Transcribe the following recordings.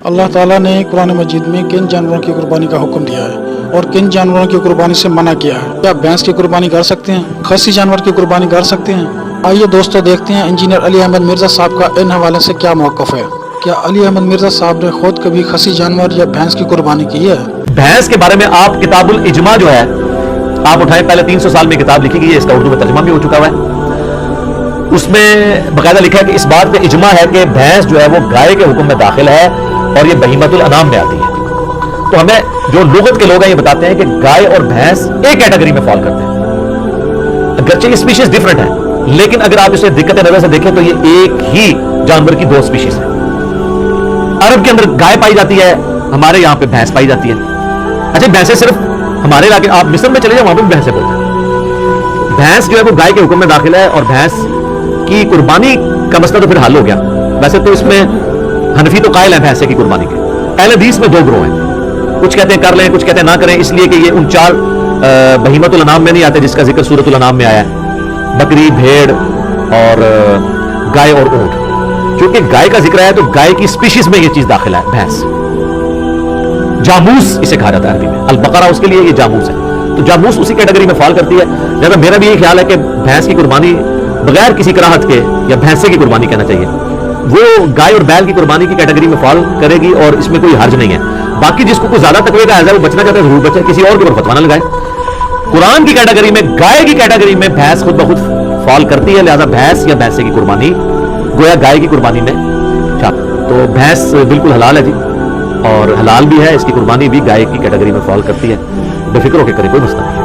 اللہ تعالیٰ نے قرآن مجید میں کن جانوروں کی قربانی کا حکم دیا ہے اور کن جانوروں کی قربانی سے منع کیا ہے؟ کیا بھینس کی قربانی کر سکتے ہیں؟ خصی جانور کی قربانی کر سکتے ہیں؟ آئیے دوستو دیکھتے ہیں انجینئر علی احمد مرزا صاحب کا ان حوالے سے کیا موقف ہے۔ کیا علی احمد مرزا صاحب نے خود کبھی خصی جانور یا بھینس کی قربانی کی ہے؟ بھینس کے بارے میں آپ کتاب الاجماع جو ہے آپ اٹھائیں، پہلے 300 سال میں کتاب لکھی گئی ہے، اس کا اردو میں ترجمہ بھی ہو چکا ہوا ہے۔ اس میں باقاعدہ لکھا ہے کہ اس بات پہ اجماع ہے کہ بھینس جو ہے وہ گائے کے حکم میں داخل ہے اور یہ بہیمۃ الانعام میں آتی ہے۔ تو ہمیں جو لغت کے لوگ ہیں یہ بتاتے ہیں کہ گائے اور بھینس ایک کیٹیگری میں فال کرتے ہیں، اگرچہ یہ اسپیشیز ڈفرنٹ ہیں، لیکن اگر آپ اسے دقت نظر سے دیکھیں تو یہ ایک ہی جانور کی دو اسپیشیز ہیں۔ عرب کے اندر گائے پائی جاتی ہے، ہمارے یہاں پہ بھینس پائی جاتی ہے۔ اچھا بھینسیں صرف ہمارے علاقے، آپ مصر میں چلے جائیں وہاں پہ بھینسیں بولتے ہیں۔ بھینس جو ہے وہ گائے کے حکم میں داخل ہے اور بھینس کی قربانی کا مسئلہ تو پھر حل ہو گیا۔ ویسے تو اس میں حنفی تو قائل ہیں بھینسے کی قربانی کے، اہل حدیث میں دو گروہ ہیں، کچھ کہتے ہیں کر لیں، کچھ کہتے ہیں نہ کریں، اس لیے کہ یہ ان چار بہیمۃ الانعام میں نہیں آتے جس کا ذکر سورۃ الانعام میں آیا ہے، بکری، بھیڑ اور گائے اور اونٹ۔ چونکہ گائے کا ذکر ہے تو گائے کی اسپیشیز میں یہ چیز داخل ہے بھینس۔ جاموس اسے کہا جاتا ہے عربی میں، البقرہ اس کے لیے یہ جاموس ہے، تو جاموس اسی کیٹیگری میں فال کرتی ہے۔ لہذا میرا بھی یہ خیال ہے کہ بھینس کی قربانی بغیر کسی کراہت کے، یا بھینسے کی قربانی کہنا چاہیے، وہ گائے اور بیل کی قربانی کی کیٹیگری میں فال کرے گی اور اس میں کوئی حرج نہیں ہے۔ باقی جس کو کوئی زیادہ تقوی کا ہے وہ بچنا چاہتا ہے ضرور بچے، کسی اور کے اوپر فتوا نہ لگائے۔ قرآن کی کیٹیگری میں، گائے کی کیٹیگری میں بھینس خود بخود فال کرتی ہے، لہذا بھینس یا بھینسے کی قربانی گویا گائے کی قربانی میں تو بھینس بالکل حلال ہے جی، اور حلال بھی ہے، اس کی قربانی بھی گائے کی کیٹیگری میں فال کرتی ہے، بے فکر ہو کے کرے، کوئی مسئلہ نہیں۔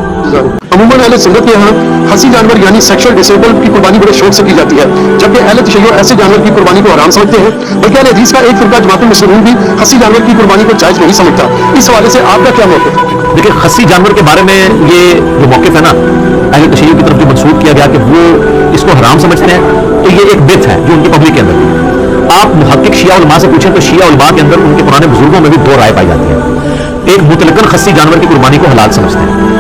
عموماً اہل سنت کے یہاں خصی جانور یعنی سیکشل ڈسیبل کی قربانی بڑے شوق سے کی جاتی ہے، جبکہ اہل تشیع ایسے جانور کی قربانی کو حرام سمجھتے ہیں، بلکہ اہل حدیث کا ایک فرقہ جماعت المسلمین بھی خصی جانور کی قربانی کو جائز نہیں سمجھتا۔ اس حوالے سے آپ کا کیا موقف ہے؟ دیکھیں، خصی جانور کے بارے میں یہ جو موقف ہے نا اہل تشیع کی طرف جو منسوخ کیا گیا کہ وہ اس کو حرام سمجھتے ہیں، تو یہ ایک بت ہے جو ان کی پبلک کے اندر۔ آپ محقق شیعہ علماء سے پوچھیں تو شیعہ علماء کے اندر ان کے پرانے بزرگوں میں بھی دو رائے پائی جاتی ہے۔ ایک مطلقاً خصی جانور کی قربانی کو حلال سمجھتے ہیں،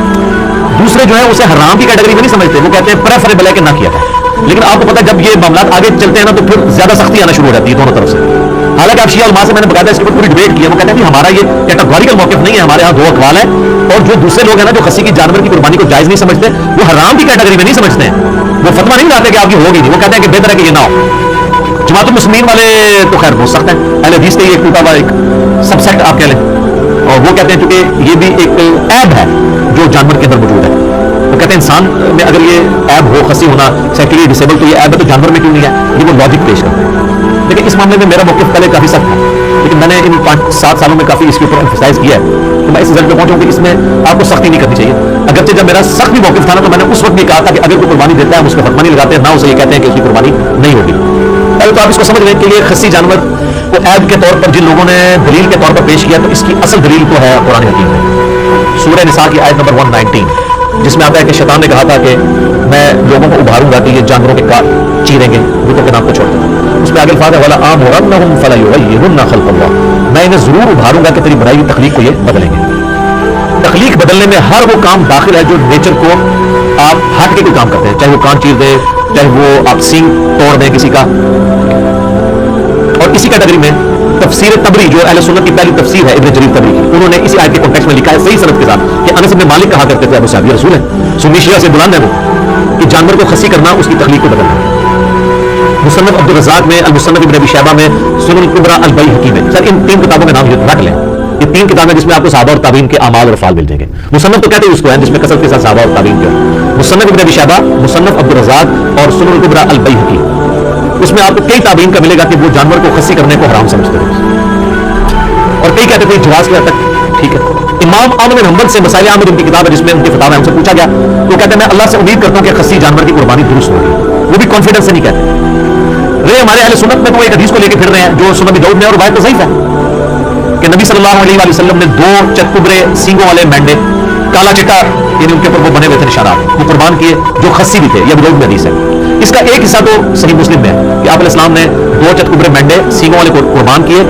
دوسرے جو ہے اسے حرام کی کیٹیگری میں نہیں سمجھتے، وہ کہتے ہیں پریفریبل ہے کہ نہ کیا جائے۔ لیکن آپ کو پتہ ہے جب یہ معاملات آگے چلتے ہیں نا تو پھر زیادہ سختی آنا شروع ہو جاتی ہے دونوں طرف سے۔ حالانکہ آپ شیعہ علماء سے میں نے باقاعدہ اس کے اوپر پوری ڈبیٹ کی ہے، وہ کہتے ہیں کہ ہمارا یہ کیٹیگوریکل موقف نہیں ہے، ہمارے یہاں دو اقوال ہیں، اور جو دوسرے لوگ ہیں نا جو خصی کی جانور کی قربانی کو جائز نہیں سمجھتے، وہ حرام کی کیٹیگری میں نہیں سمجھتے ہیں، وہ فتوا نہیں لاتے کہ آپ کی ہوگی نہیں، وہ کہتے ہیں کہ بہتر ہے کہ یہ نہ ہو۔ جماعت المسلمین والے تو خیر بہت سخت ہیں، اہل حدیث کے یہ ٹوٹا ہوا ایک سب سیکٹ آپ کہہ لیں، اور وہ کہتے ہیں چونکہ یہ بھی ایک عیب ہے جو جانور کے اندر موجود ہے، وہ کہتے ہیں انسان میں اگر یہ عیب ہو خصی ہونا، سیکولرلی ڈسیبل، تو یہ عیب ہے تو جانور میں کیوں نہیں ہے؟ یہ وہ لاجک پیش کرتے ہیں۔ لیکن اس معاملے میں میرا موقف پہلے کافی سخت تھا، لیکن میں نے ان 5-7 سالوں میں کافی اس کے اوپر ایمفسائز کیا ہے، تو میں اس رزلٹ پہ پہنچا ہوں کہ اس میں آپ کو سختی نہیں کرنی چاہیے۔ اگرچہ جب میرا سخت بھی موقف تھا نا تو میں نے اس وقت بھی کہا تھا کہ اگر کوئی قربانی دیتا ہے ہم اس کو فتوا نہیں لگاتے ہیں، نہ اسے یہ کہتے ہیں کہ اس کی قربانی نہیں ہوگی۔ پہلے تو آپ اس کو سمجھ رہے ہیں کہ یہ خصی جانور کو عیب کے طور پر جن لوگوں نے دلیل کے طور پر پیش کیا، تو اس کی اصل دلیل تو ہے قرآن حکیم میں، سورہ نساء کی آیت نمبر 119، جس میں آتا ہے کہ شیطان نے کہا تھا کہ میں لوگوں کو ابھاروں گا کہ یہ جانوروں کے کان چیریں گے، بتوں کے نام کو چھوڑ دیں۔ اس میں آگے الفاظ ہے وَلَآمُرَنَّهُمْ فَلَيُغَيِّرُنَّ خَلْقَ اللَّهِ، میں انہیں ضرور ابھاروں گا کہ تیری بنائی ہوئی تخلیق کو یہ بدلیں گے۔ تخلیق بدلنے میں ہر وہ کام داخل ہے جو نیچر کو آپ ہٹ کے کوئی کام کرتے ہیں، چاہے وہ کان چیر دیں، چاہے وہ آپ سینگ توڑ دیں کسی کا۔ اور اسی کیٹیگری میں تفسیر تبری جو اہل سنت کی پہلی تفسیر ہے ابن جریر تبری کی، انہوں نے اسی آیت کے کانٹیکسٹ میں لکھا ہے صحیح سند کے ساتھ کہ انس بن مالک کہا کرتے تھے ابو صحابی رسول ہے، سنی شیعہ سے بلند ہے وہ، کہ جانور کو خصی کرنا اس کی تخلیق کو بدلنا۔ مصنف عبدالرزاق میں، المصنف ابن ابی شیبہ میں، سنن الکبریٰ البیہقی میں، سر ان 3 کتابوں کے نام رکھ لیں، یہ 3 کتابیں جس میں آپ کو صحابہ اور تابعین کے اعمال اور افعال مل جائیں گے۔ مصنف تو کہتے ہیں اس کو ہے جس میں کثرت کے ساتھ صحابہ اور تابعین کے، مصنف ابن ابی شیبہ، مصنف عبدالرزاق اور سنن الکبریٰ البیہقی، اس میں آپ کو کئی تابعین کا ملے گا کہ وہ جانور کو خصی کرنے کو حرام سمجھتے تھے، اور کئی کہتے تھے جواز کے حد تک ٹھیک ہے۔ امام احمد بن حنبل سے مسائل احمد ان کی کتاب ہے جس میں ان کے فتاوی ہیں، ان سے پوچھا گیا تو کہتے ہیں میں اللہ سے امید کرتا ہوں کہ خصی جانور کی قربانی درست ہوگی، وہ بھی کانفیڈنس سے نہیں کہتے۔ رہے ہمارے اہل سنت میں تو ایک حدیث کو لے کے پھر رہے ہیں جو سنن ابی داؤد میں، اور روایت تو ضعیف ہے، کہ نبی صلی اللہ علیہ وسلم نے 2 چتکبرے سینگوں والے مینڈے، کالا چٹا یعنی ان کے اوپر وہ بنے ہوئے تھے نشانات، وہ قربان کیے جو خصی بھی تھے، یہ ابی داؤد میں حدیث ہے۔ اس کا ایک حصہ تو صحیح مسلم میں ہے کہ آپ علیہ السلام نے 2 چتکبرے مینڈے سینگوں والے کو قربان کیے،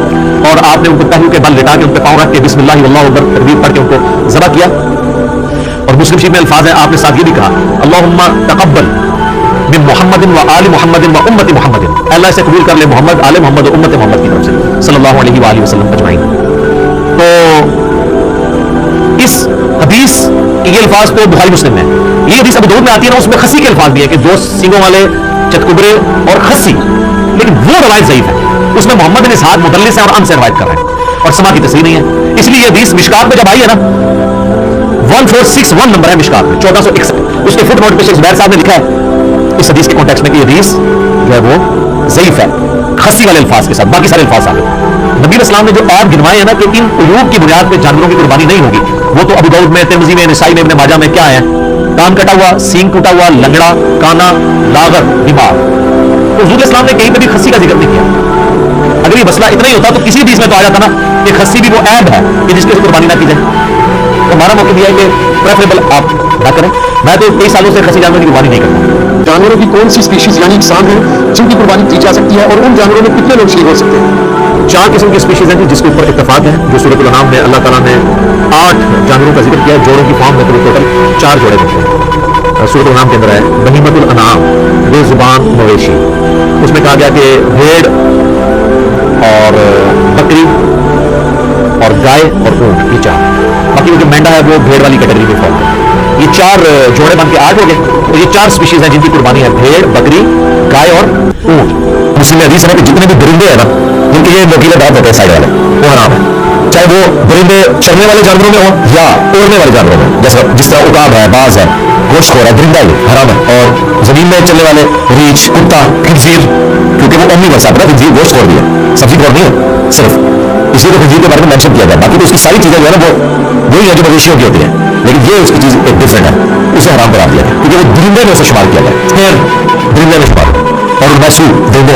اور آپ نے ان کو پہلو کے بل لٹا کے ان پہ پاؤں رکھ کے بسم اللہ واللہ اکبر تکبیر پڑھ کے ان کو ذبح کیا۔ اور مسلم شریف میں الفاظ ہیں، آپ نے ساتھ یہ بھی کہا اللہم تقبل من محمد و آل محمد و امت محمد، اللہ سے قبول کر لے محمد، آل محمد و امت محمد کی طرف سے صلی اللہ علیہ وآلہ وسلم اجمعین۔ تو اس حدیث کے یہ الفاظ تو بخاری مسلم میں، یہ حدیث ابو داؤد میں آتی ہے نا، اس میں خسی کے الفاظ بھی ہے کہ دو سینگوں والے چتکبرے اور خسی، لیکن وہ روایت ضعیف ہے، اس میں محمد بن اسحاق مدلس ہے اور ان سے روایت کر رہے ہیں اور سما کی تصحیح نہیں ہے، اس لیے یہ حدیث مشکات میں جب آئی ہے نا 1461 نمبر ہے مشکات میں 1461، اس کے فٹ نوٹ پہ شیخ زبیر صاحب نے لکھا ہے اس حدیث کے کانٹیکسٹ میں کہ یہ حدیث جو ہے وہ ضعیف ہے خسی والے الفاظ کے ساتھ، باقی سارے الفاظ ثابت ہیں۔ نبی علیہ السلام نے جو ایپ گنوائے ہیں نا کہ ان عیوب کی بنیاد پہ جانوروں کی قربانی نہیں ہوگی، وہ تو ابو داؤد میں، ترمذی میں، نسائی میں، ابن ماجہ میں کیا ہے؟ کان کٹا ہوا، سینگ ٹوٹا ہوا، لنگڑا، کانا، لاغر، بیمار۔ تو حضور اسلام نے کہیں پہ بھی خسی کا ذکر نہیں کیا۔ اگر یہ مسئلہ اتنا ہی ہوتا تو کسی حدیث میں تو آ جاتا نا کہ خسی بھی وہ عیب ہے کہ جس کی قربانی نہ کی جائے۔ تو ہمارا موقع دیا ہے کہ پریفریبل آپ نہ کریں۔ میں تو کئی سالوں سے خسی جانور کی قربانی نہیں کرتا۔ جانوروں کی کون سی اسپیشیز یعنی اقسام ہیں جن کی قربانی کی جا سکتی ہے اور ان جانوروں میں کتنے لوگ شریک ہو سکتے ہیں؟ 4 قسم کی اسپیشیز ہیں جس کے اوپر اتفاق ہے، جو سورۃ الانعام میں اللہ تعالیٰ نے 8 جانوروں کا ذکر کیا ہے، جوڑوں کی فارم میں ٹوٹل 4 جوڑے ہوتے ہیں۔ سورۃ الانعام کے اندر ہے بہیمۃ الانعام، بے زبان مویشی، اس میں کہا گیا کہ بھیڑ اور بکری اور گائے اور اونٹ، یہ 4۔ باقی وہ جو مینڈا ہے وہ بھیڑ والی کیٹیگری میں فارم ہے۔ یہ 4 جوڑے بن کے 8 ہو گئے، اور یہ 4 اسپیشیز ہیں جن کی قربانی ہے، بھیڑ، بکری، گائے اور اونٹ۔ مسلم حدیث ہے کہ جتنے بھی درندے ہیں نا جن کے یہ نوکیلے دانت ہوتے ہیں سائڈ والے، وہ حرام ہے، چاہے وہ درندے چلنے والے جانوروں میں ہوں یا اڑنے والے جانوروں میں، جس طرح عقاب ہے، باز ہے، گوشت خور ہے، درندہ ہے، حرام ہے۔ اور زمین میں چلنے والے ریچھ، کتا، خنزیر، کیونکہ وہ امنی ورثہ ہے، خنزیر گوشت خور بھی ہے، سبزی خور نہیں ہے صرف، اس لیے تو خنزیر کے بارے میں مینشن کیا گیا۔ باقی تو اس کی ساری چیزیں جو ہے نا وہ وہی ہے جو مویشیوں کی ہوتی ہیں، لیکن یہ اس کی چیز ایک ڈفرینٹ ہے، اسے حرام قرار دیا گیا کیونکہ وہ درندے میں اسے شمار کیا گیا، خیر درندے میں شمار، اور مسو درندے